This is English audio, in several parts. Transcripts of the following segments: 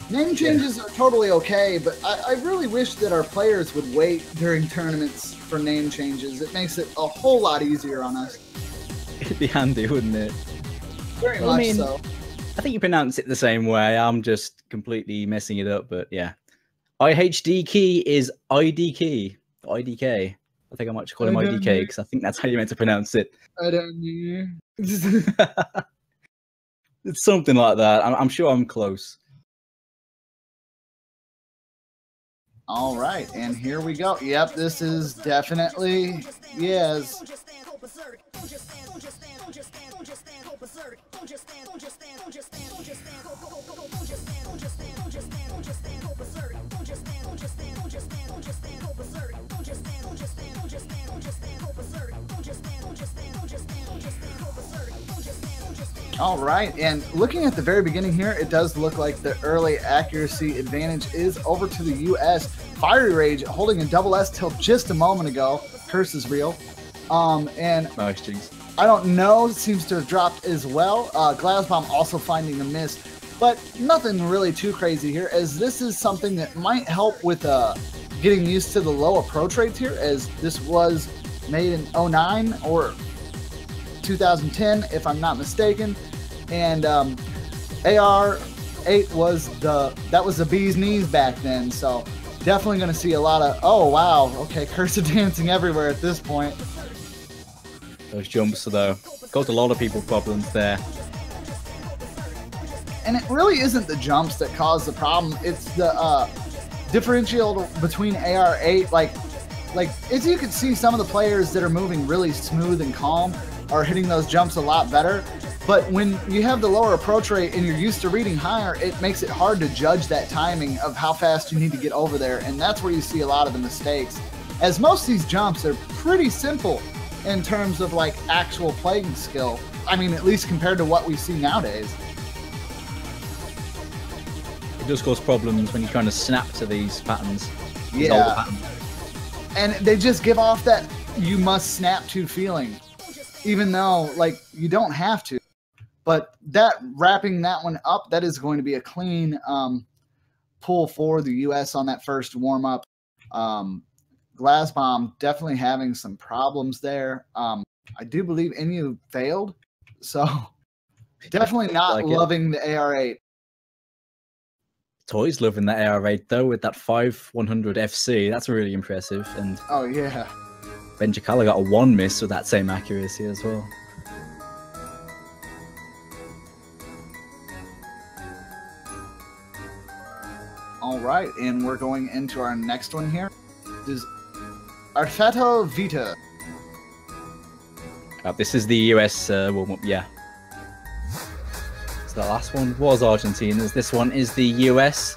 Name changes are totally okay, but I really wish that our players would wait during tournaments for name changes. It makes it a whole lot easier on us. It'd be handy, wouldn't it? Very much so. I think you pronounce it the same way. I'm just completely messing it up, but yeah. IHD key is ID key. IDK. I think I might call him IDK because I think that's how you meant to pronounce it. I don't know. It's something like that. I'm sure I'm close. All right, and here we go. Yep, this is definitely yes. All right, and looking at the very beginning here, it does look like the early accuracy advantage is over to the U.S. Fiery Rage holding a double S till just a moment ago. Curse is real. And nice, jinx. I don't know, seems to have dropped as well. Glasbomb also finding a miss, but nothing really too crazy here, as this is something that might help with getting used to the low approach rates here, as this was made in 09 or 2010, if I'm not mistaken, and AR8 was the bee's knees back then, so definitely going to see a lot of, oh wow, okay, cursive dancing everywhere at this point. Those jumps, though, caused a lot of people problems there. And it really isn't the jumps that cause the problem, it's the differential between AR8, like as you can see, some of the players that are moving really smooth and calm are hitting those jumps a lot better, but when you have the lower approach rate and you're used to reading higher, it makes it hard to judge that timing of how fast you need to get over there, and that's where you see a lot of the mistakes, as most of these jumps are pretty simple in terms of like actual playing skill. I mean, at least compared to what we see nowadays. It does cause problems when you're trying to snap to these patterns. These older patterns. And they just give off that you must snap to feeling, even though like you don't have to. But that wrapping that one up, that is going to be a clean pull for the US on that first warm-up. Glasbomb definitely having some problems there. I do believe Inu failed, so definitely not like loving the AR8. Toy's loving that AR8 though, with that 5100 FC. That's really impressive. And oh yeah, Benjikala got a 1 miss with that same accuracy as well. All right, and we're going into our next one here. This is Arfeto Vita. This is the US warm-up, yeah. So the last one was Argentina's. This one is the US.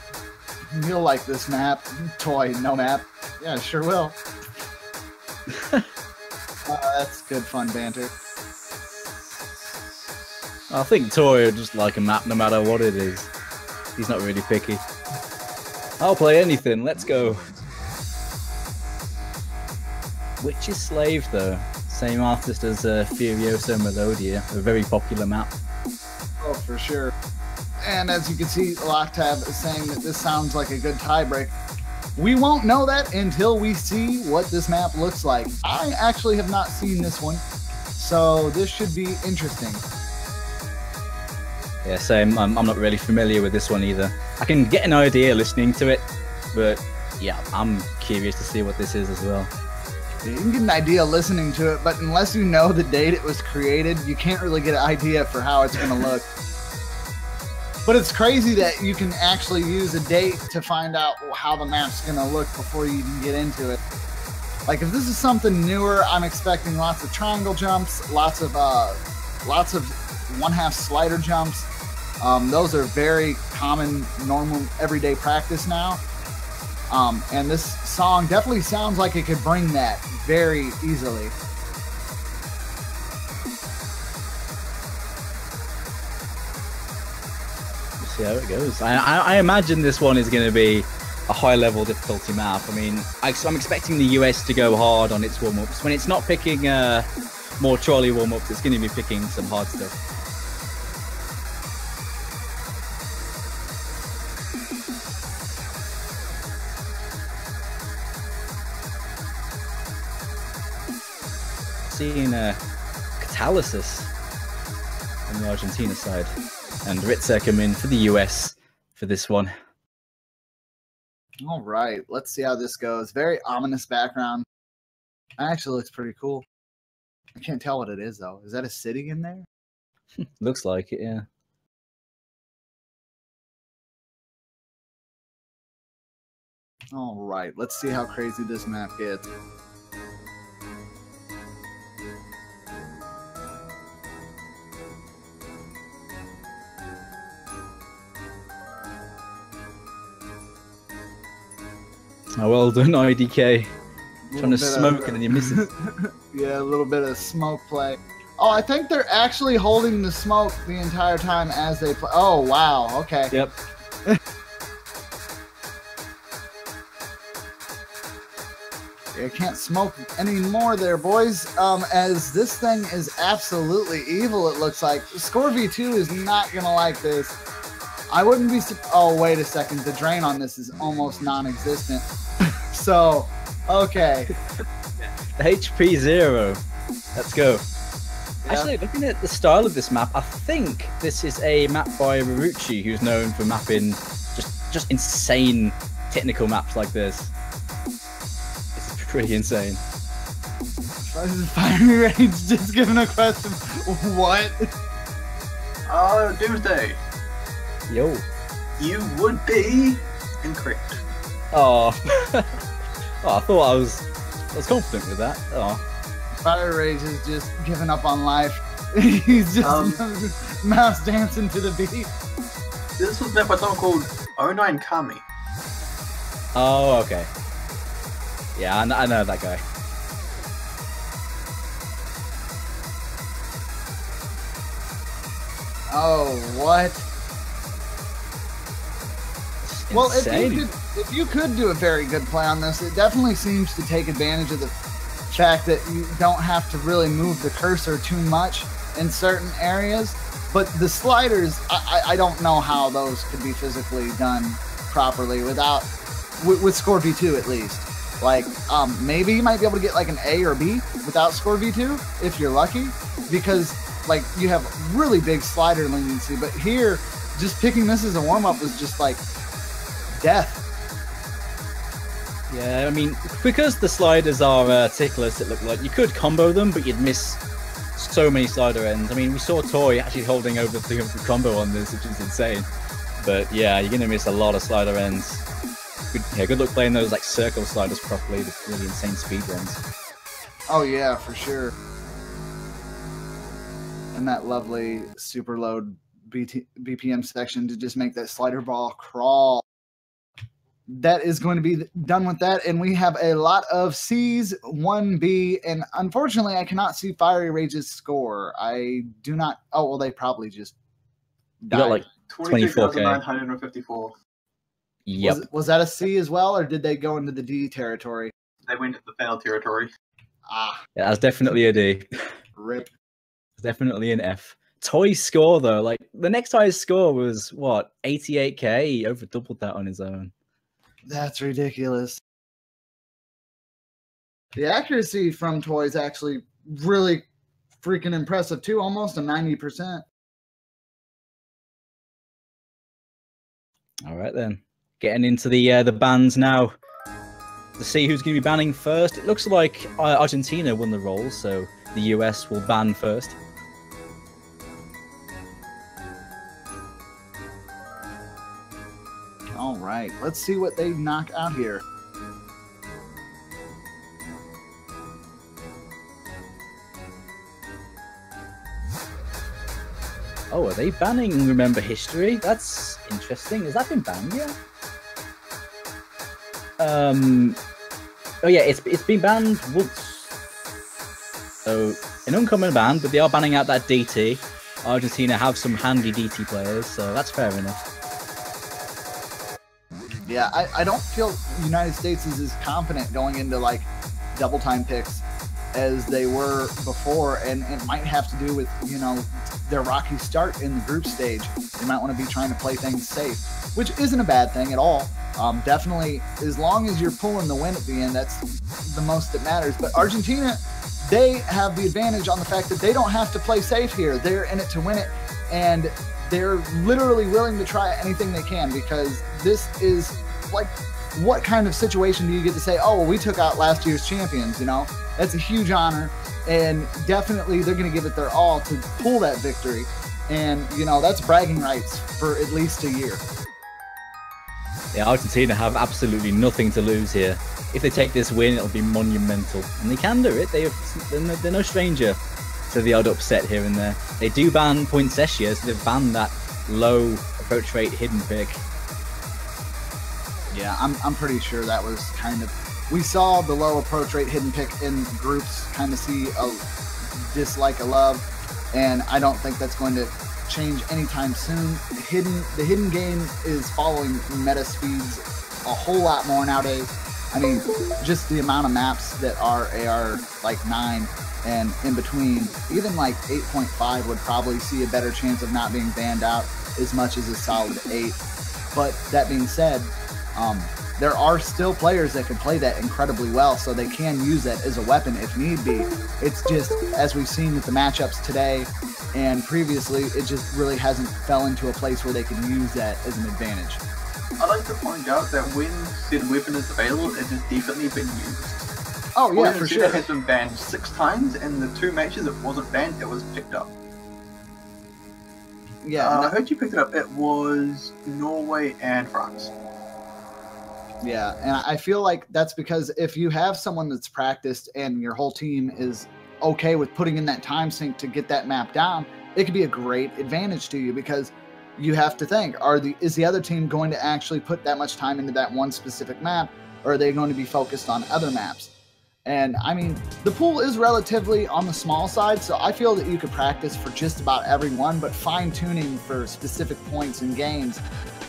You'll like this map. Toy, no map. Yeah, sure will. That's good fun banter. I think Toy would just like a map no matter what it is. He's not really picky. I'll play anything, let's go. Witch's Slave though. Same artist as Furioso Melodia, a very popular map. Oh, for sure. And as you can see, Locktab is saying that this sounds like a good tiebreak. We won't know that until we see what this map looks like. I actually have not seen this one, so this should be interesting. Yeah, same. I'm not really familiar with this one either. I can get an idea listening to it, but yeah, I'm curious to see what this is as well. You can get an idea listening to it, but unless you know the date it was created, you can't really get an idea for how it's going to look. But it's crazy that you can actually use a date to find out how the map's going to look before you even get into it. Like if this is something newer, I'm expecting lots of triangle jumps, lots of 1/2 slider jumps. Those are very common, normal, everyday practice now. And this song definitely sounds like it could bring that very easily. We'll see how it goes. I imagine this one is going to be a high-level difficulty map. I mean, I'm expecting the US to go hard on its warm-ups. When it's not picking more trolley warm-ups, it's going to be picking some hard stuff. seeing Catalysis on the Argentina side. And Ritzer come in for the US for this one. All right, let's see how this goes. Very ominous background. Actually looks pretty cool. I can't tell what it is, though. Is that a city in there? Looks like it, yeah. All right, let's see how crazy this map gets. Oh, well done, IDK. Trying to smoke and then you miss it. Yeah, a little bit of smoke play. Oh, I think they're actually holding the smoke the entire time as they play. Oh, wow. Okay. Yep. You can't smoke anymore there, boys. As this thing is absolutely evil, it looks like. Score V2 is not going to like this. I wouldn't be... Oh, wait a second. The drain on this is almost non-existent. So, okay. HP 0. Let's go. Yeah. Actually, looking at the style of this map, I think this is a map by Rarucci, who's known for mapping just insane technical maps like this. It's pretty insane. Fiery Rage just giving a question. What? Oh, Doomsday. Yo. You would be incorrect. Oh. Oh, I thought I was confident with that. Oh. Fire Rage is just giving up on life. He's just mouse dancing to the beat. This was made by someone called 09 Kami. Oh, okay. Yeah, I know that guy. Oh, what? Well, Insane. if you could do a very good play on this, it definitely seems to take advantage of the fact that you don't have to really move the cursor too much in certain areas. But the sliders, I don't know how those could be physically done properly without with Score V2 at least. Like, maybe you might be able to get like an A or B without Score V2 if you're lucky, because like you have really big slider leniency. But here, just picking this as a warm-up was just like death. Yeah, I mean, because the sliders are tickless, it looked like you could combo them, but you'd miss so many slider ends. I mean, we saw Toy actually holding over 300 combo on this, which is insane. But yeah, you're going to miss a lot of slider ends. Good luck playing those like circle sliders properly, the really insane speed ones. Oh yeah, for sure. And that lovely super load BPM section to just make that slider ball crawl. That is going to be done with that, and we have a lot of C's, 1B, and unfortunately I cannot see Fiery Rage's score. I do not... Oh, well, they probably just died. You got like 22,954. Yep. Was that a C as well, or did they go into the D territory? They went to the failed territory. Ah. Yeah, that's definitely a D. Rip. It's definitely an F. Toy's score, though, like, the next highest score was, what, 88k? He over doubled that on his own. That's ridiculous. The accuracy from Toy is actually really freaking impressive, too. Almost a 90%. All right, then. Getting into the bans now. To see who's going to be banning first. It looks like Argentina won the roll, so the US will ban first. All right, let's see what they knock out here. Oh, are they banning Remember History? That's interesting. Has that been banned yet? Oh yeah, it's been banned once. So an uncommon ban, but they are banning out that DT. Argentina have some handy DT players, so that's fair enough. Yeah, I don't feel the United States is as confident going into like double time picks as they were before, and it might have to do with, you know, their rocky start in the group stage. They might want to be trying to play things safe, which isn't a bad thing at all. Definitely, as long as you're pulling the win at the end, that's the most that matters. But Argentina they have the advantage on the fact that they don't have to play safe here. They're in it to win it, and they're literally willing to try anything they can, because this is like, what kind of situation do you get to say, oh, well, we took out last year's champions, you know? That's a huge honor, and definitely they're going to give it their all to pull that victory. And, you know, that's bragging rights for at least a year. Yeah, Argentina have absolutely nothing to lose here. If they take this win, it'll be monumental. And they can do it. They're no stranger to the odd upset here and there. They do ban poinsettia, so they've banned that low approach rate hidden pick. Yeah, I'm pretty sure that was kind of... We saw the low approach rate hidden pick in groups kind of see a dislike, a love, and I don't think that's going to change anytime soon. The hidden game is following meta speeds a whole lot more nowadays. I mean, just the amount of maps that are AR like 9 and in between, even like 8.5 would probably see a better chance of not being banned out as much as a solid 8. But that being said, there are still players that can play that incredibly well, so they can use that as a weapon if need be. It's just, as we've seen with the matchups today and previously, it just really hasn't fell into a place where they can use that as an advantage. I'd like to point out that when said weapon is available, it has definitely been used. Oh yeah, for sure. It has been banned 6 times, and the 2 matches it wasn't banned, it was picked up. Yeah, I heard you picked it up. It was Norway and France. Yeah, and I feel like that's because if you have someone that's practiced and your whole team is okay with putting in that time sink to get that map down, it could be a great advantage to you, because you have to think, is the other team going to actually put that much time into that one specific map, or are they going to be focused on other maps? And I mean, the pool is relatively on the small side, so I feel that you could practice for just about every one, but fine-tuning for specific points in games,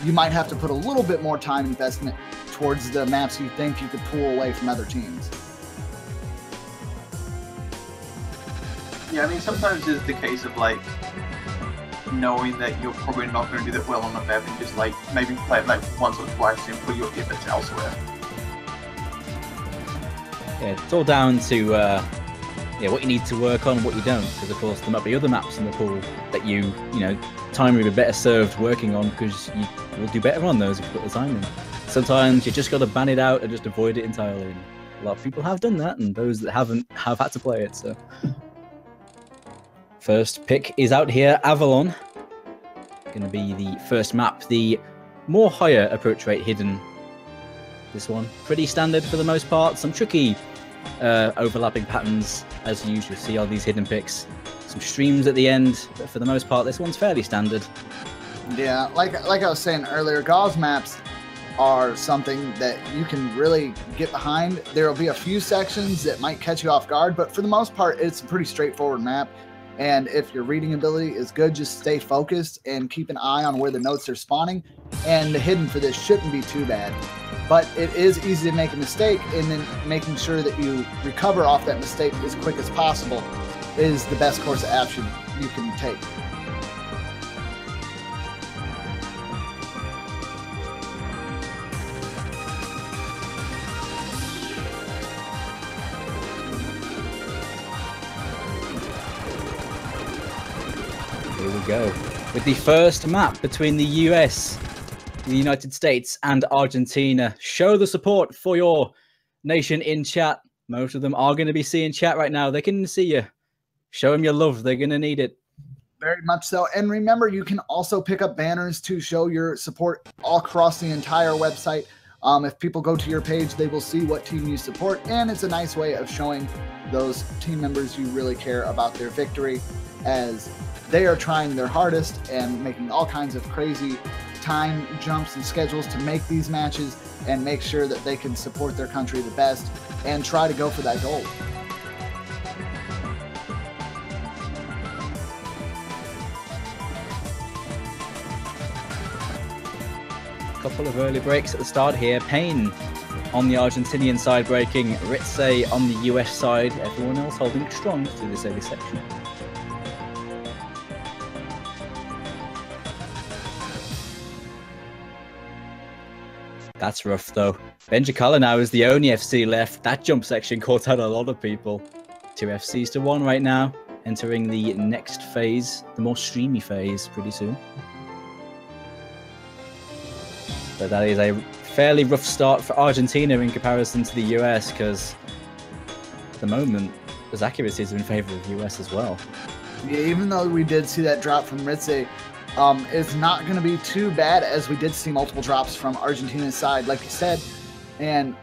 you might have to put a little bit more time investment towards the maps you think you could pull away from other teams. Yeah, I mean, sometimes it's the case of like knowing that you're probably not going to do that well on the map, and just like maybe play it like once or twice and put your efforts elsewhere. Yeah, it's all down to what you need to work on, what you don't, because of course there might be other maps in the pool that you know, time would be better served working on, because you will do better on those if you put the time in. Sometimes you just got to ban it out and just avoid it entirely. And a lot of people have done that, and those that haven't have had to play it. So, first pick is out here. Avalon, going to be the first map, the more higher approach rate hidden. This one pretty standard for the most part. Some tricky overlapping patterns as you usually see all these hidden picks. Some streams at the end, but for the most part, this one's fairly standard. Yeah, like I was saying earlier, Gauze maps are something that you can really get behind. There will be a few sections that might catch you off guard, but for the most part, it's a pretty straightforward map. And if your reading ability is good, just stay focused and keep an eye on where the notes are spawning. And the hidden for this shouldn't be too bad. But it is easy to make a mistake, and then making sure that you recover off that mistake as quick as possible is the best course of action you can take. Here we go with the first map between the US, the United States, and Argentina. Show the support for your nation in chat. Most of them are going to be seeing chat right now. They can see you. Show them your love. They're going to need it. Very much so. And remember, you can also pick up banners to show your support all across the entire website. If people go to your page, they will see what team you support, and it's a nice way of showing those team members you really care about their victory, as they are trying their hardest and making all kinds of crazy time jumps and schedules to make these matches and make sure that they can support their country the best and try to go for that gold. Couple of early breaks at the start here. Payne on the Argentinian side breaking, Ritze on the US side. Everyone else holding strong through this early section. That's rough though. Benjikala now is the only FC left. That jump section caught out a lot of people. 2 FCs to 1 right now, entering the next phase, the more streamy phase, pretty soon. But that is a fairly rough start for Argentina in comparison to the US, because at the moment, his accuracy is in favor of the US as well. Yeah, even though we did see that drop from Ritze, it's not going to be too bad, as we did see multiple drops from Argentina's side, like you said, and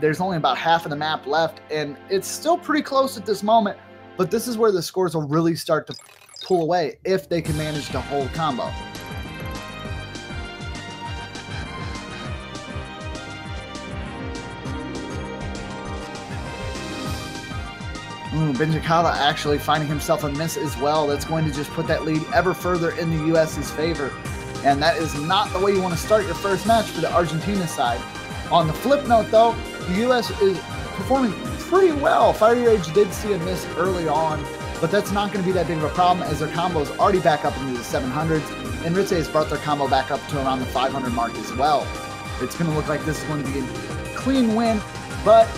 there's only about half of the map left, and it's still pretty close at this moment, but this is where the scores will really start to pull away if they can manage to hold combo. Benjikala actually finding himself a miss as well. That's going to just put that lead ever further in the US's favor. And that is not the way you want to start your first match for the Argentina side. On the flip note, though, the US is performing pretty well. Fire Rage did see a miss early on, but that's not going to be that big of a problem, as their combo is already back up into the 700s, and Ritze has brought their combo back up to around the 500 mark as well. It's going to look like this is going to be a clean win, but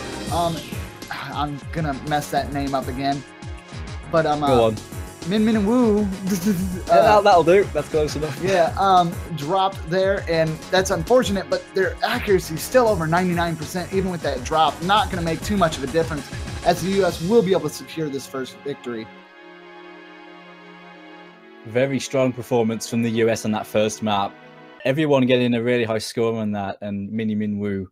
I'm gonna mess that name up again, but Go on. Min Min Woo. That'll do. That's close enough. Yeah, dropped there, and that's unfortunate. But their accuracy is still over 99%, even with that drop. Not gonna make too much of a difference, as the US will be able to secure this first victory. Very strong performance from the US on that first map. Everyone getting a really high score on that, and Mini Min Woo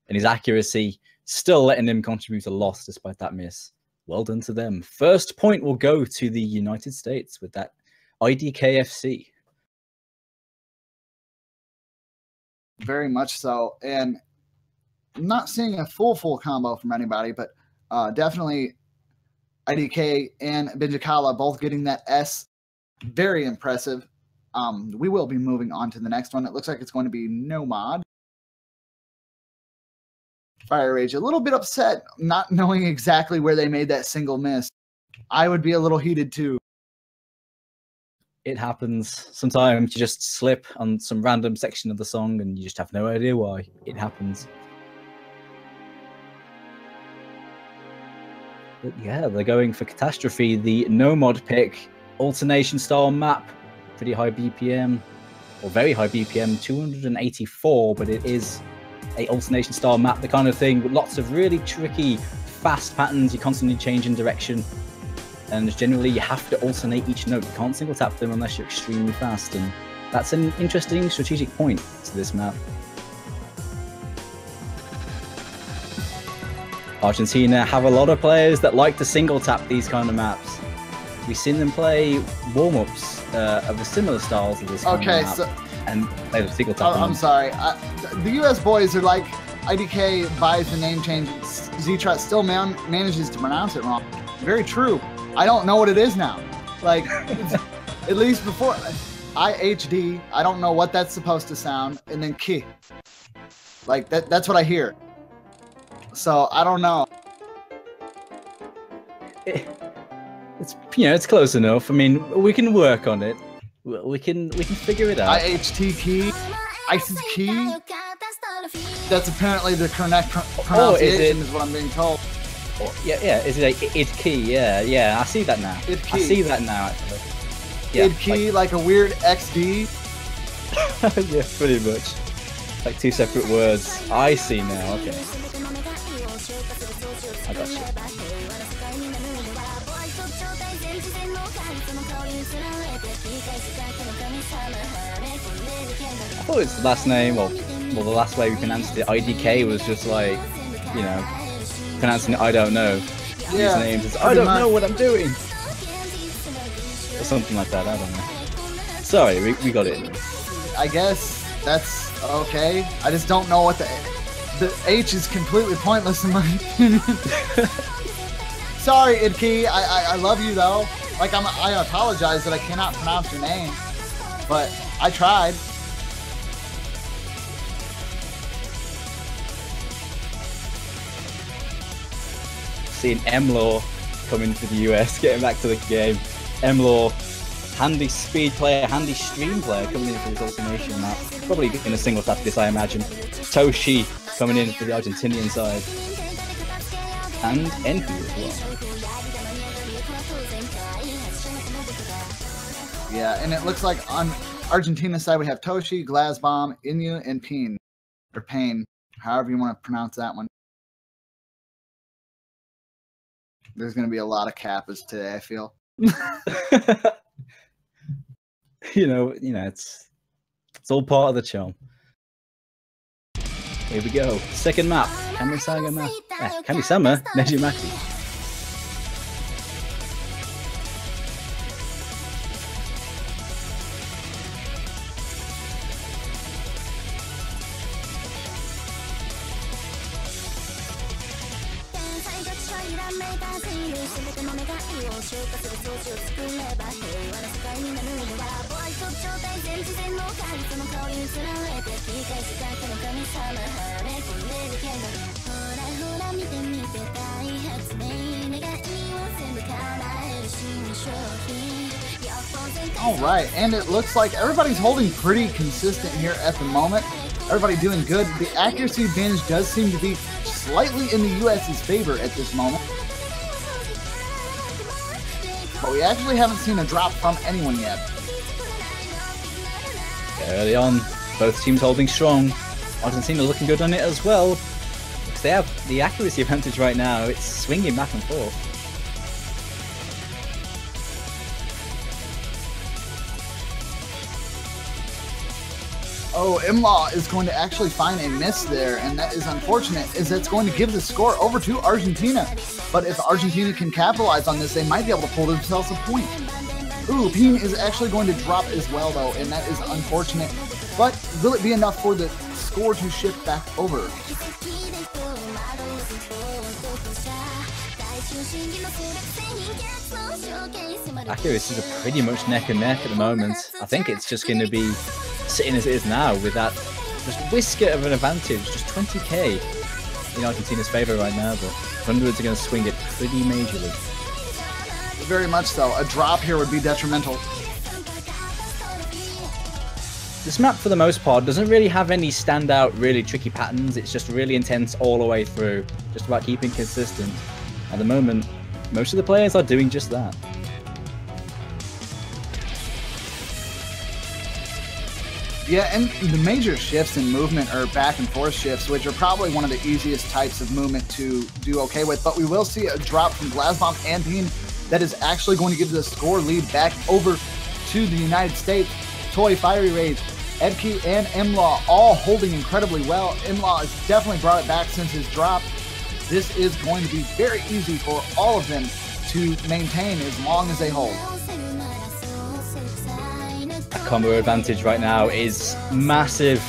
and his accuracy still letting him contribute a lot despite that miss. Well done to them. First point will go to the United States with that IDKFC. Very much so. And I'm not seeing a full combo from anybody, but definitely IDK and Benjikala both getting that S. Very impressive. We will be moving on to the next one. It looks like it's going to be Nomad. Fire Rage a little bit upset, not knowing exactly where they made that single miss. I would be a little heated too. It happens. Sometimes you just slip on some random section of the song and you just have no idea why. It happens. But yeah, they're going for Catastrophe, the no mod pick, alternation style map, pretty high BPM, or very high BPM, 284, but it is a alternation style map, the kind of thing with lots of really tricky, fast patterns. You constantly change in direction, and generally you have to alternate each note. You can't single tap them unless you're extremely fast, and that's an interesting strategic point to this map. Argentina have a lot of players that like to single tap these kind of maps. We've seen them play warm-ups of the similar styles of this kind of map. So and they have single tap. I'm sorry. The US boys are like, IDK buys the name change. Z-Trot still manages to pronounce it wrong. Very true. I don't know what it is now. Like, at least before, IHD, I don't know what that's supposed to sound, and then Ki. Like, that's what I hear. So, I don't know. It's, you know, it's close enough. I mean, we can work on it. We can figure it out. IHT key, ISIS key. That's apparently the correct pronunciation, is what I'm being told. Yeah. Is it a id key? Yeah. I see that now. Id key. I see that now. Actually. Yeah, id key, like a weird XD. Yeah, pretty much. Like two separate words. I see now. Okay. I got you. I thought its last name, well, the last way we pronounced it, IDK, was just like, you know, pronouncing it I don't know. Yeah, his name is I don't know what I'm doing. Or something like that, I don't know. Sorry, we got it. I guess that's okay. I just don't know what the H is completely pointless in my opinion. Sorry, Idkey. I love you though. Like I apologize that I cannot pronounce your name, but I tried. Seeing Emlaw coming to the US, getting back to the game. Emlaw, handy speed player, handy stream player coming in for his alternation map. Probably in a single tap this, I imagine. Toshi coming in for the Argentinian side. And Envy as well. Yeah, and it looks like on Argentina's side we have Toshi, Glazbomb, Inu, and Peen. Or Pain, however you want to pronounce that one. There's going to be a lot of Kappas today, I feel. you know, it's all part of the charm. Here we go. Second map. Kamisama Nejimaki. All right, and it looks like everybody's holding pretty consistent here at the moment. Everybody doing good. The accuracy advantage does seem to be slightly in the US's favor at this moment. But we actually haven't seen a drop from anyone yet. Early on, both teams holding strong. Argentina looking good on it as well. Because they have the accuracy advantage right now. It's swinging back and forth. Oh, Imlaw is going to actually find a miss there, and that is unfortunate, as that's going to give the score over to Argentina. But if Argentina can capitalize on this, they might be able to pull themselves a point. Ooh, Peen is actually going to drop as well, though, and that is unfortunate. But will it be enough for the score to shift back over? Accuracies are pretty much neck and neck at the moment. I think it's just going to be sitting as it is now with that just whisker of an advantage, just 20k in Argentina's favor right now, but Hundreds are going to swing it pretty majorly. Very much so. A drop here would be detrimental. This map, for the most part, doesn't really have any standout, really tricky patterns. It's just really intense all the way through, just about keeping consistent. At the moment, most of the players are doing just that. Yeah, and the major shifts in movement are back and forth shifts, which are probably one of the easiest types of movement to do okay with. But we will see a drop from Glazbomb and Peen that is actually going to give the score lead back over to the United States. Toy, Fiery Rage, Edkey, and Imlaw all holding incredibly well. Imlaw has definitely brought it back since his drop. This is going to be very easy for all of them to maintain as long as they hold. That combo advantage right now is massive.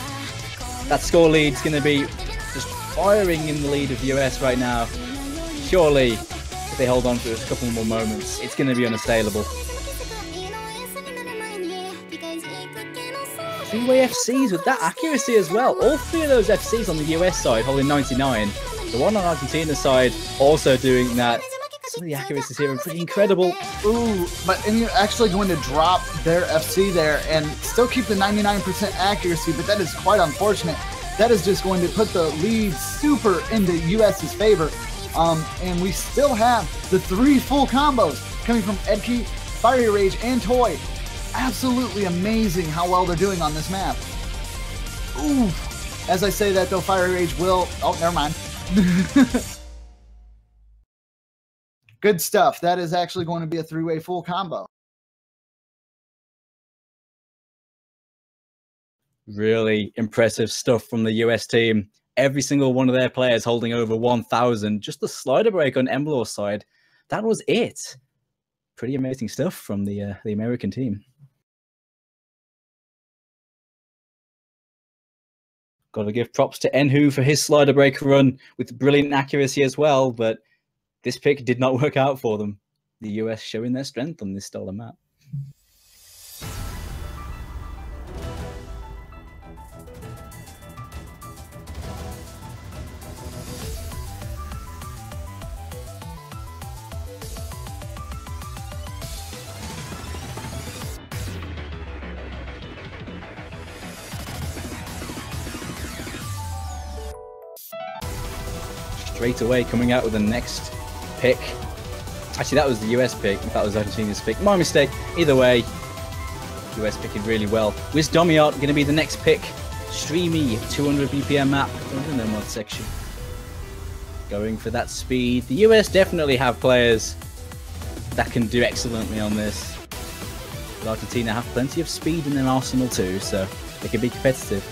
That score lead's going to be just firing in the lead of the US right now. Surely, if they hold on for a couple more moments, it's going to be unassailable. Three-way FCs with that accuracy as well. All three of those FCs on the US side holding 99. The one on Argentina's side also doing that. Some of the accuracies here are pretty incredible. Ooh, but and you're actually going to drop their FC there and still keep the 99% accuracy, but that is quite unfortunate. That is just going to put the lead super into US's favor. And we still have the 3 full combos coming from Edkey, Fiery Rage, and Toy. Absolutely amazing how well they're doing on this map. Ooh. As I say that though, Fiery Rage will... Oh, never mind. Good stuff. That is actually going to be a 3-way full combo. Really impressive stuff from the US team. Every single one of their players holding over 1,000. Just the slider break on Emblor's side. That was it. Pretty amazing stuff from the American team. Got to give props to Enhu for his slider break run with brilliant accuracy as well, but this pick did not work out for them. The US showing their strength on this style of map. Straight away coming out with the next pick. Actually, that was the US pick. That was Argentina's pick. My mistake. Either way, US picking really well. Wisdomiart going to be the next pick. Streamy, 200 BPM map, under the mod section. Going for that speed. The US definitely have players that can do excellently on this. But Argentina have plenty of speed in their arsenal too, so they can be competitive.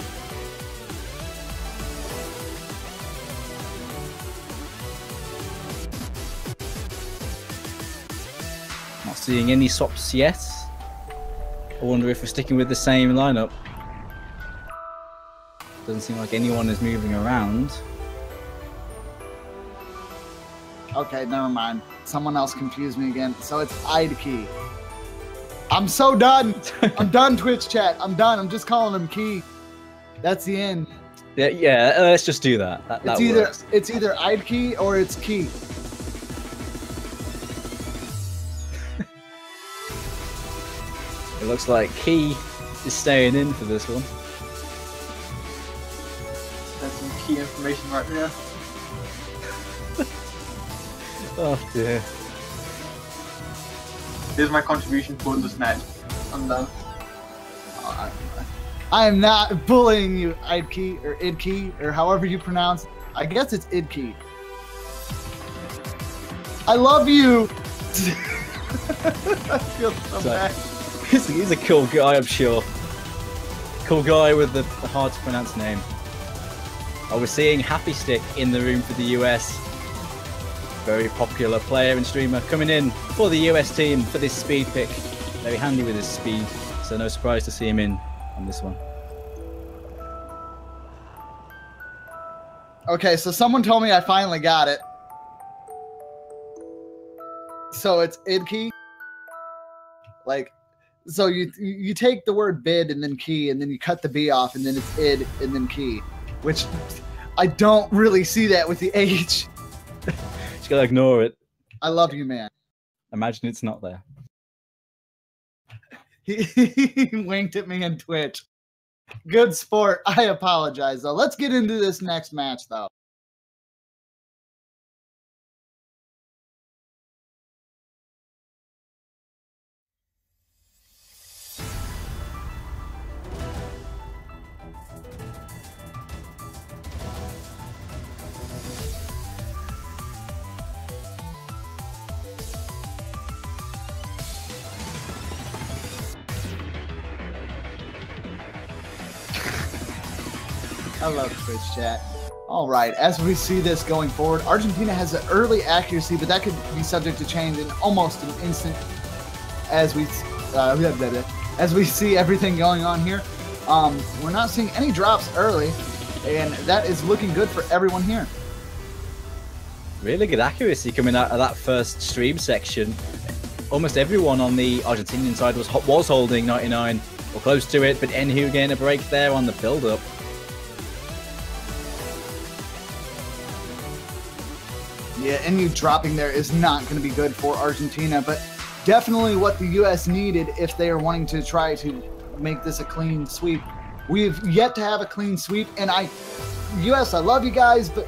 Not seeing any swaps yet. I wonder if we're sticking with the same lineup. Doesn't seem like anyone is moving around. Okay, never mind. Someone else confused me again. So it's Key. I'm so done. I'm done, Twitch chat. I'm done. I'm just calling him Key. That's the end. Yeah. Let's just do that. It's either Key or it's Key. It looks like Key is staying in for this one. That's some key information right there. Oh dear. Here's my contribution towards the snatch. I'm done. I am not bullying you, Idkey or Idkey or however you pronounce it. I guess it's Idkey. I love you. I feel so bad. He's a cool guy, I'm sure. Cool guy with the hard to pronounce name. Oh, we're seeing Happy Stick in the room for the US. Very popular player and streamer coming in for the US team for this speed pick. Very handy with his speed, so no surprise to see him in on this one. Okay, so someone told me I finally got it. So it's Idkey. Like, so you take the word bid and then key and then you cut the B off and then it's id and then key, which I don't really see that with the H. Just gotta ignore it. I love you, man. Imagine it's not there. He winked at me on Twitch. Good sport. I apologize, though. Let's get into this next match, though. I love Twitch chat. All right, as we see this going forward, Argentina has an early accuracy, but that could be subject to change in almost an instant. As we see everything going on here, we're not seeing any drops early, and that is looking good for everyone here. Really good accuracy coming out of that first stream section. Almost everyone on the Argentinian side was holding 99 or close to it, but Enhu getting a break there on the build-up. Yeah, Enhu dropping there is not going to be good for Argentina, but definitely what the U.S. needed if they are wanting to try to make this a clean sweep. We've yet to have a clean sweep, and U.S., I love you guys, but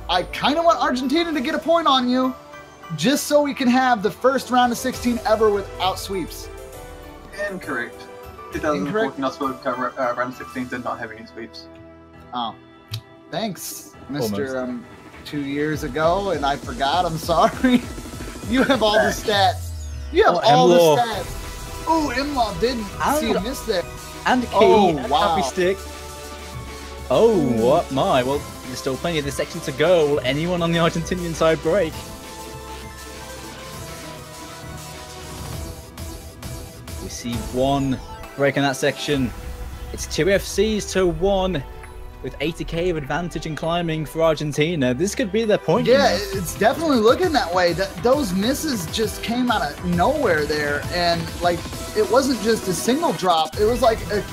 I kind of want Argentina to get a point on you just so we can have the first round of 16 ever without sweeps. Incorrect. 2014 Australia round of 16 did not have any sweeps. Oh, thanks, Mr. 2 years ago, and I forgot. I'm sorry. You have all the stats. You have all the stats. Oh, Imlaw didn't see a miss there. And key, and Happy Stick. Oh, what my. Well, there's still plenty of this section to go. Will anyone on the Argentinian side break? We see one break in that section. It's 2 FCs to 1. With 80k of advantage in climbing for Argentina, this could be their point. Yeah, it's definitely looking that way. Those misses just came out of nowhere there, and like it wasn't just a single drop; it was like a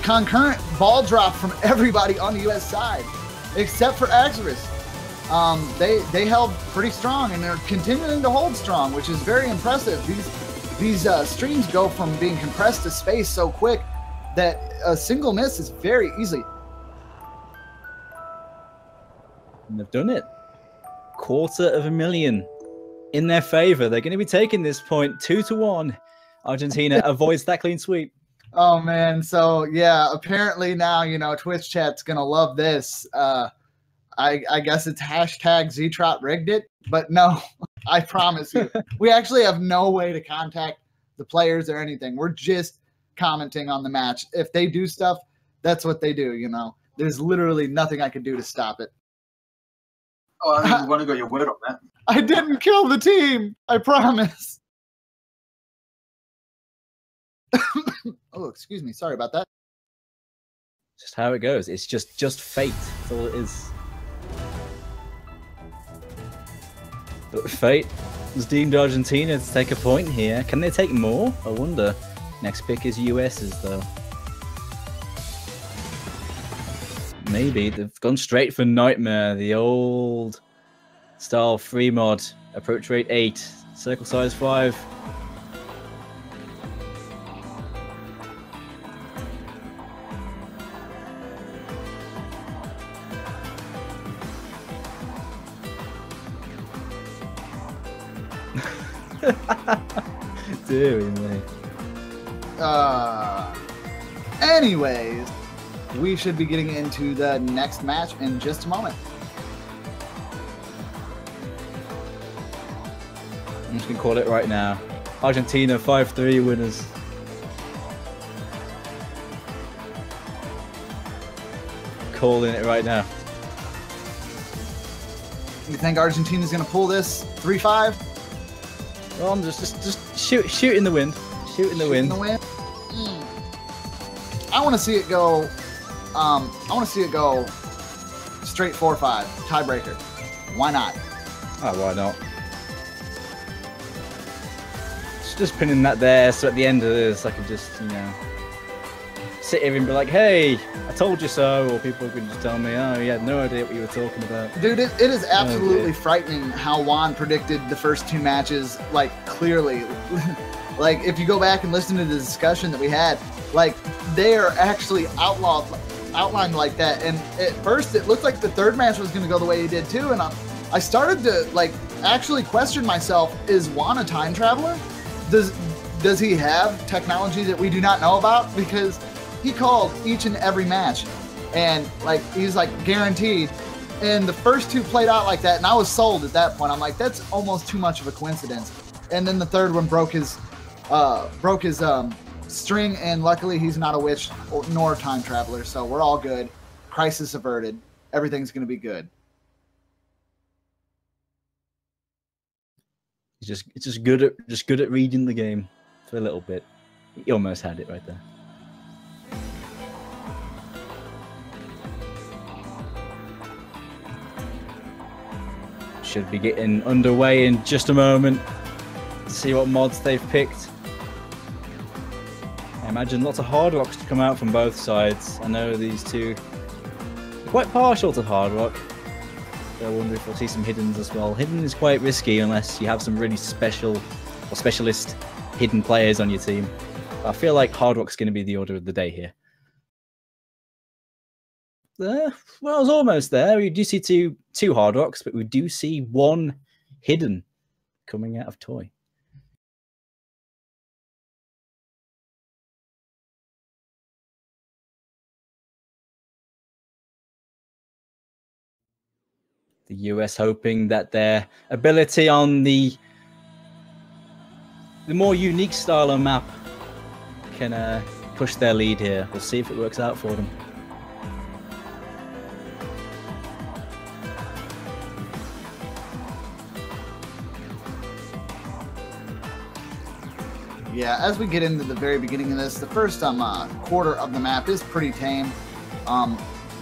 concurrent ball drop from everybody on the U.S. side, except for Axeris. They held pretty strong, and they're continuing to hold strong, which is very impressive. These streams go from being compressed to space so quick that a single miss is very easy. And they've done it. 250,000 in their favor. They're going to be taking this point 2-1. Argentina avoids that clean sweep. Oh man, so yeah, apparently now, you know, Twitch chat's gonna love this. I guess it's hashtag Ztrot rigged it, but no, I promise you, we actually have no way to contact the players or anything. We're just commenting on the match. If they do stuff, that's what they do, you know. There's literally nothing I can do to stop it. Oh, I mean, we want to got your word on that. I didn't kill the team, I promise. Oh, excuse me, sorry about that. Just how it goes. It's just fate. That's all it is. But fate has deemed Argentina to take a point here. Can they take more? I wonder. Next pick is US's though. Maybe. They've gone straight for Nightmare, the old style free mod. Approach rate 8, circle size 5. Deary me. Anyways, we should be getting into the next match in just a moment. I'm just gonna call it right now. Argentina 5-3 winners. Calling it right now. You think Argentina's gonna pull this 3-5? Well, I'm just shoot in the wind. Shoot in the wind. I want to see it go. I want to see it go straight 4-5 tiebreaker. Why not? Oh, why not? Just pinning that there, so at the end of this, I can just, you know, sit here and be like, "Hey, I told you so," or people can just tell me, "Oh, you had no idea what you were talking about." Dude, it is absolutely frightening how Juan predicted the first two matches, like, clearly. Like, if you go back and listen to the discussion that we had, like, they are actually outlined like that. And at first, it looked like the third match was going to go the way he did too. And I started to, like, actually question myself: is Juan a time traveler? Does he have technology that we do not know about? Because he called each and every match, and like he's like guaranteed. And the first two played out like that, and I was sold at that point. I'm like, that's almost too much of a coincidence. And then the third one broke his string, and luckily he's not a witch nor a time traveler, so we're all good. Crisis averted. Everything's gonna be good. He's just good at reading the game for a little bit. He almost had it right there. Should be getting underway in just a moment to see what mods they've picked. I imagine lots of hard rocks to come out from both sides. I know these two are quite partial to hard rock. I wonder if we'll see some hiddens as well. Hidden is quite risky unless you have some really special or specialist hidden players on your team. But I feel like hard rock's going to be the order of the day here. Well, I was almost there. We do see two hard rocks, but we do see one hidden coming out of toy. The US hoping that their ability on the more unique style of map can push their lead here. We'll see if it works out for them. Yeah, as we get into the very beginning of this, the first quarter of the map is pretty tame.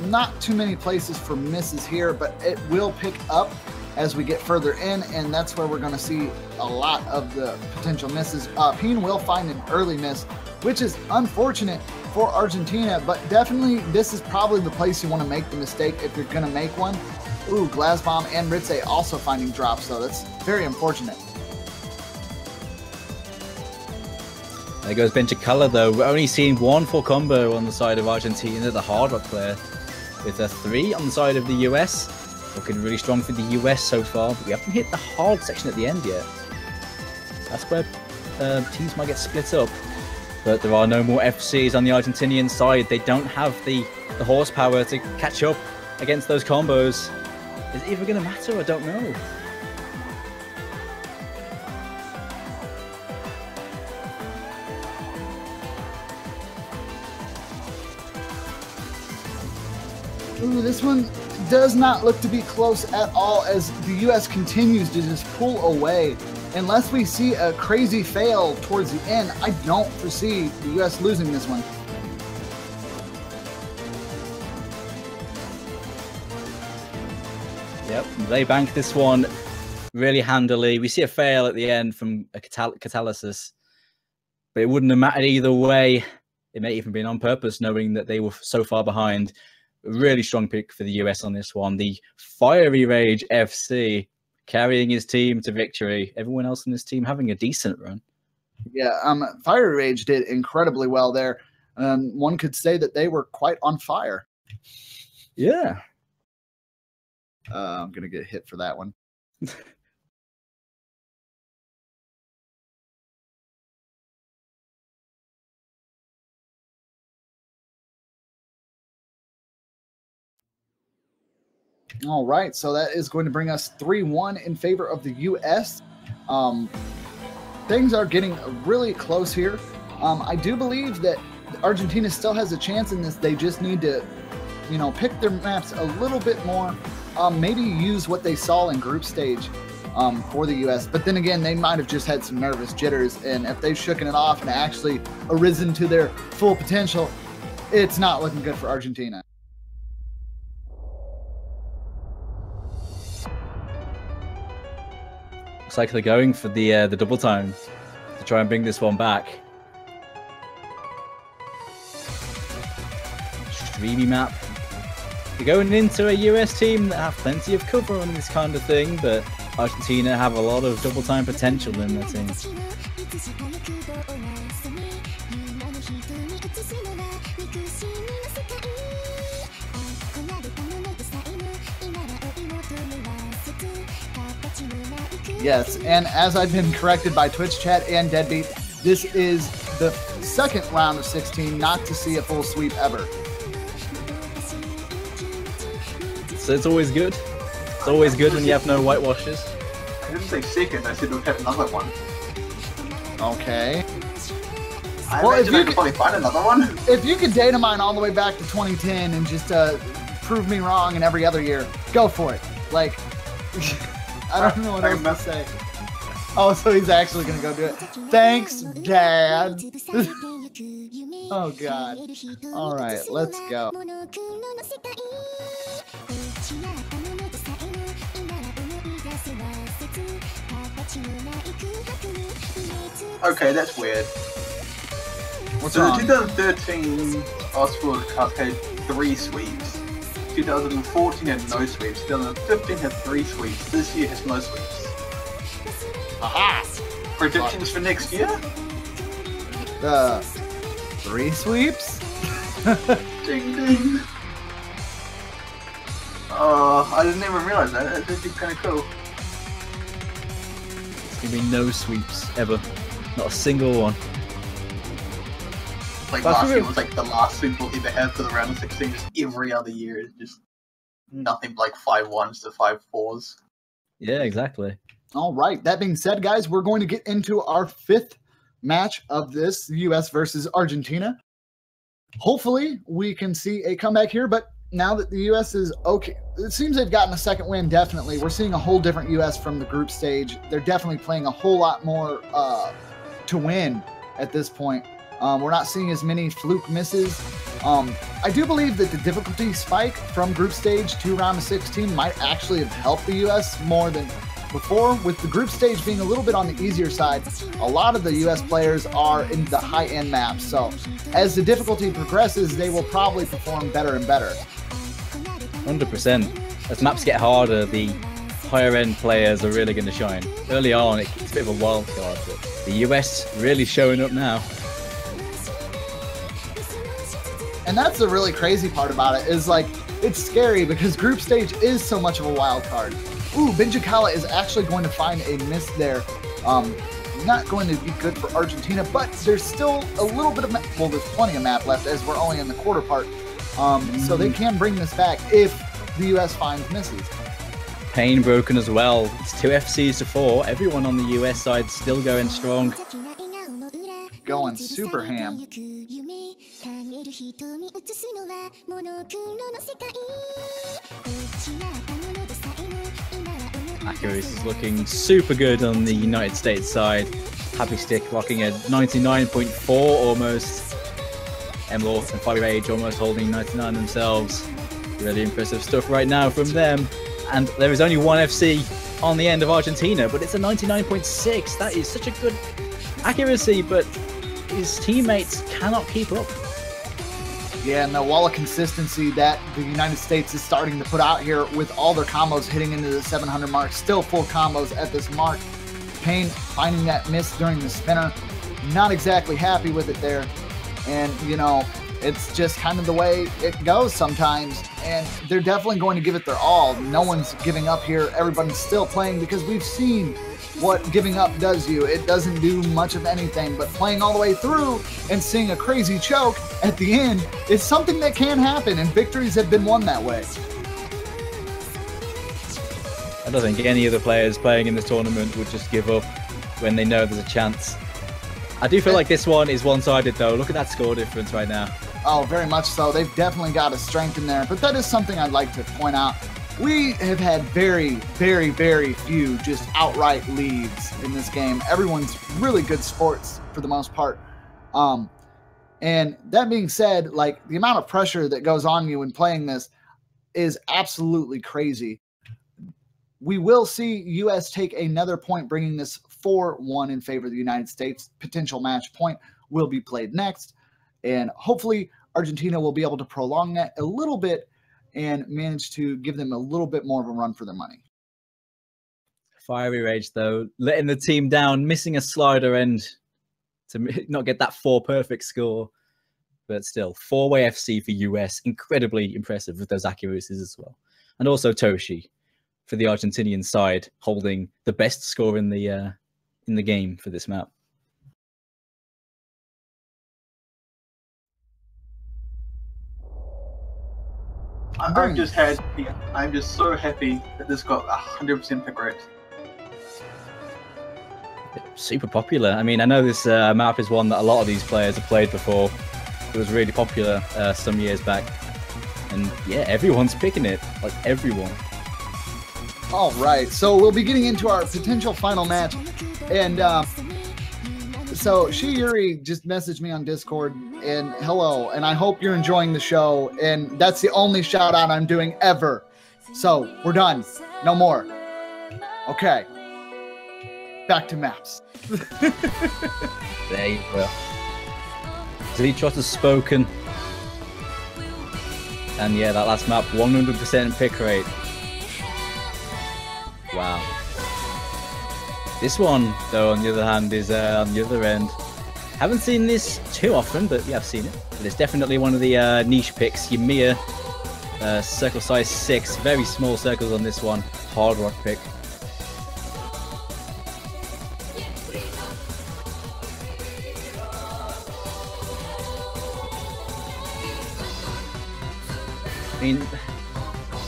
Not too many places for misses here, but it will pick up as we get further in, and that's where we're going to see a lot of the potential misses. Peen will find an early miss, which is unfortunate for Argentina, but definitely this is probably the place you want to make the mistake if you're going to make one. Ooh, Glazbomb and Ritze also finding drops, so that's very unfortunate. There goes Benchicala though. We're only seeing one full combo on the side of Argentina, the hard rock player, with a 3 on the side of the US. Looking really strong for the US so far, but we haven't hit the hard section at the end yet. That's where teams might get split up. But there are no more FCs on the Argentinian side. They don't have the horsepower to catch up against those combos. Is it even going to matter? I don't know. Ooh, this one does not look to be close at all as the U.S. continues to just pull away. Unless we see a crazy fail towards the end, I don't foresee the U.S. losing this one. Yep, they bank this one really handily. We see a fail at the end from a catalysis, but it wouldn't have mattered either way. It may even been on purpose, knowing that they were so far behind. Really strong pick for the US on this one. The Fiery Rage FC carrying his team to victory. Everyone else in this team having a decent run. Yeah, Fiery Rage did incredibly well there. One could say that they were quite on fire. Yeah. I'm going to get hit for that one. All right, so that is going to bring us 3-1 in favor of the U.S. Things are getting really close here. I do believe that Argentina still has a chance in this. They just need to, you know, pick their maps a little bit more. Maybe use what they saw in group stage for the U.S. But then again, they might have just had some nervous jitters, and if they've shooken it off and actually arisen to their full potential, it's not looking good for Argentina. Looks like they're going for the double time to try and bring this one back. Streamy map. You're going into a US team that have plenty of cover on this kind of thing, but Argentina have a lot of double time potential in their team. Yes, and as I've been corrected by Twitch chat and Deadbeat, this is the second round of 16 not to see a full sweep ever. So it's always good. It's always good when you have no whitewashes. I didn't say second, I said we've had another one. Okay. I imagine I could probably find another one. If you could data mine all the way back to 2010 and just prove me wrong in every other year, go for it. Like, I don't know what else to say. Oh, so he's actually going to go do it. Thanks, Dad. Oh, God. All right, let's go. Okay, that's weird. What's so wrong? the 2013 Australia World Cup had 3 sweeps. 2014 had no sweeps. 2015 had 3 sweeps. This year has no sweeps. Aha! Predictions for next year? 3 sweeps? Ding ding. Oh, I didn't even realize that. That'd be kind of cool. There's going to be no sweeps ever. Not a single one. Like last year was like the last sweep we'll ever have for the round of 16. Just every other year is just nothing but like 5-1s to 5-4s. Yeah, exactly. All right. That being said, guys, we're going to get into our 5th match of this, U.S. versus Argentina. Hopefully, we can see a comeback here, but now that the U.S. is okay, it seems they've gotten a second win, definitely. We're seeing a whole different U.S. from the group stage. They're definitely playing a whole lot more to win at this point. We're not seeing as many fluke misses. I do believe that the difficulty spike from group stage to round of 16 might actually have helped the U.S. more than before. With the group stage being a little bit on the easier side, a lot of the U.S. players are in the high-end maps. So as the difficulty progresses, they will probably perform better and better. 100%. As maps get harder, the higher-end players are really going to shine. Early on, it's a bit of a wild card, but the US really showing up now. And that's the really crazy part about it, is like, it's scary because group stage is so much of a wild card. Ooh, Benjikala is actually going to find a miss there. not going to be good for Argentina, but there's still a little bit of map. Well, there's plenty of map left as we're only in the quarter part. So they can bring this back if the US finds misses. Pain broken as well. It's 2 FCs to 4. Everyone on the US side still going strong. Going super ham. Accuracy is looking super good on the United States side. Happy Stick rocking a 99.4 almost. Emlaw and Fire Rage almost holding 99 themselves. Really impressive stuff right now from them. And there is only one FC on the end of Argentina, but it's a 99.6. That is such a good accuracy, but his teammates cannot keep up. Yeah, and the wall of consistency that the United States is starting to put out here with all their combos hitting into the 700 mark, still full combos at this mark. Pain finding that miss during the spinner, not exactly happy with it there. And, you know, it's just kind of the way it goes sometimes. And they're definitely going to give it their all. No one's giving up here. Everybody's still playing because we've seen what giving up does you. It doesn't do much of anything, but playing all the way through and seeing a crazy choke at the end is something that can happen, and victories have been won that way. I don't think any of the players playing in this tournament would just give up when they know there's a chance. I do feel like this one is one-sided though. Look at that score difference right now. Oh, very much so. They've definitely got a strength in there, but that is something I'd like to point out. We have had very, very, very few just outright leads in this game. Everyone's really good sports for the most part. And that being said, like, the amount of pressure that goes on you when playing this is absolutely crazy. We will see US take another point, bringing this 4-1 in favor of the United States. Potential match point will be played next. And hopefully Argentina will be able to prolong that a little bit and manage to give them a little bit more of a run for their money. Fiery Rage, though, letting the team down, missing a slider end to not get that 4 perfect score. But still, 4-way FC for US, incredibly impressive with those accuracies as well. And also Toshi for the Argentinian side, holding the best score in the game for this map. I'm just happy. I'm just so happy that this got 100% pick rate. Super popular. I mean, I know this map is one that a lot of these players have played before. It was really popular some years back. And yeah, everyone's picking it. Like, everyone. All right, so we'll be getting into our potential final match. And so Shiyuri just messaged me on Discord, and hello, and I hope you're enjoying the show. And that's the only shout out I'm doing ever. So we're done. No more. Okay. Back to maps. There you go. Ztrot has spoken. And yeah, that last map, 100% pick rate. Wow. This one, though, on the other hand, is on the other end. Haven't seen this too often, but yeah, I've seen it. But it's definitely one of the niche picks. Ymir, circle size 6, very small circles on this one. Hard rock pick. I mean,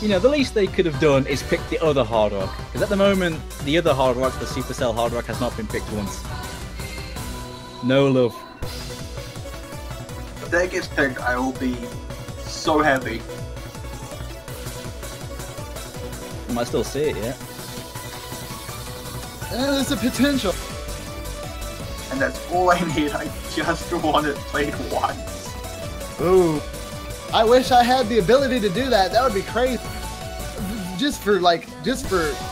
you know, the least they could have done is pick the other hard rock. Because at the moment, the other hard rock, the Supercell hard rock, has not been picked once. No love. If that gets picked, I will be so happy. I might still see it, yeah. And there's a potential. And that's all I need. I just want it played once. Ooh. I wish I had the ability to do that. That would be crazy. Just for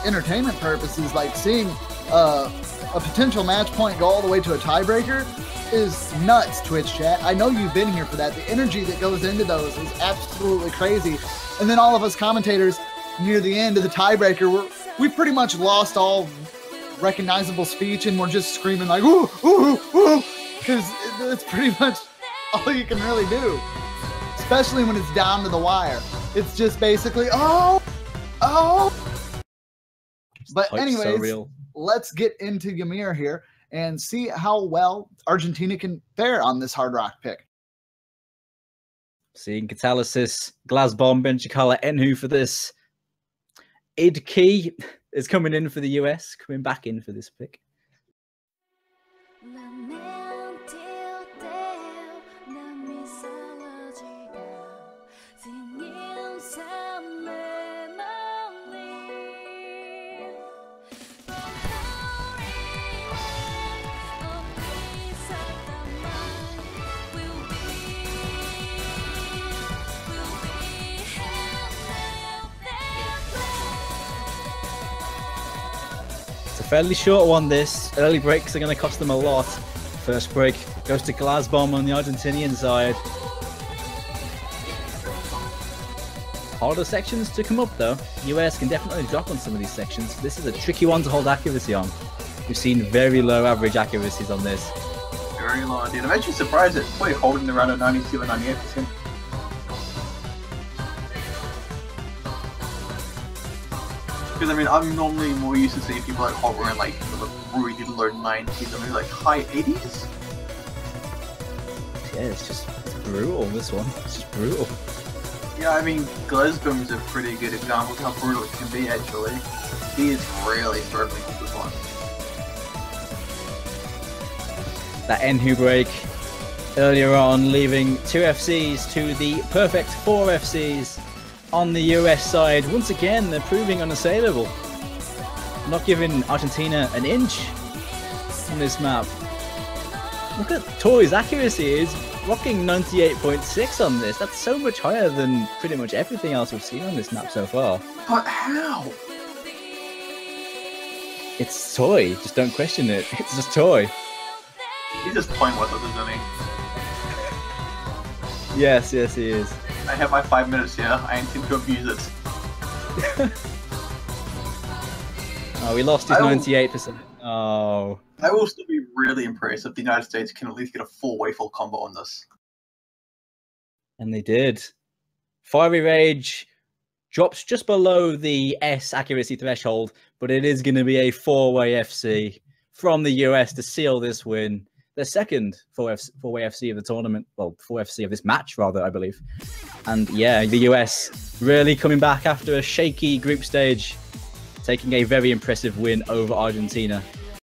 entertainment purposes, like seeing a potential match point go all the way to a tiebreaker is nuts, Twitch chat. I know you've been here for that. The energy that goes into those is absolutely crazy. And then all of us commentators near the end of the tiebreaker, we pretty much lost all recognizable speech, and we're just screaming like, ooh, ooh, ooh, because it's pretty much all you can really do. Especially when it's down to the wire. It's just basically, oh. But anyways, let's get into Ymir here. and see how well Argentina can fare on this Hard Rock pick. Seeing Catalysis, Glasbomb, Benchikala, Enhu for this. Idkey is coming in for the US, coming back in for this pick. Fairly short one this. Early breaks are going to cost them a lot. First break goes to Glasbomb on the Argentinian side. Harder sections to come up though. US can definitely drop on some of these sections. This is a tricky one to hold accuracy on. We've seen very low average accuracies on this. Very low indeed. I'm actually surprised it's probably holding around a 92 or 98%. Because I mean, I'm normally more used to seeing people like hovering like the really low 90s, I mean like high 80s. Yeah, it's brutal. This one, it's just brutal. Yeah, I mean, Glasbomb's a pretty good example of how brutal it can be. Actually, he is really struggling with this one. That Enhu break earlier on, leaving 2 FCs to the perfect 4 FCs. On the US side, once again, they're proving unassailable. Not giving Argentina an inch on this map. Look at Toy's accuracy, is rocking 98.6 on this. That's so much higher than pretty much everything else we've seen on this map so far. But how? It's Toy, just don't question it. It's just Toy. He's just playing with us, isn't he? Yes, yes he is. I have my 5 minutes here. I intend to abuse it. Oh, we lost his 98%. Oh. I will still be really impressed if the United States can at least get a full combo on this. And they did. Fiery Rage drops just below the S accuracy threshold, but it is going to be a 4-way FC from the US to seal this win. The second 4-way FC of the tournament, well, 4 FC of this match, rather, I believe. And yeah, the US really coming back after a shaky group stage, taking a very impressive win over Argentina.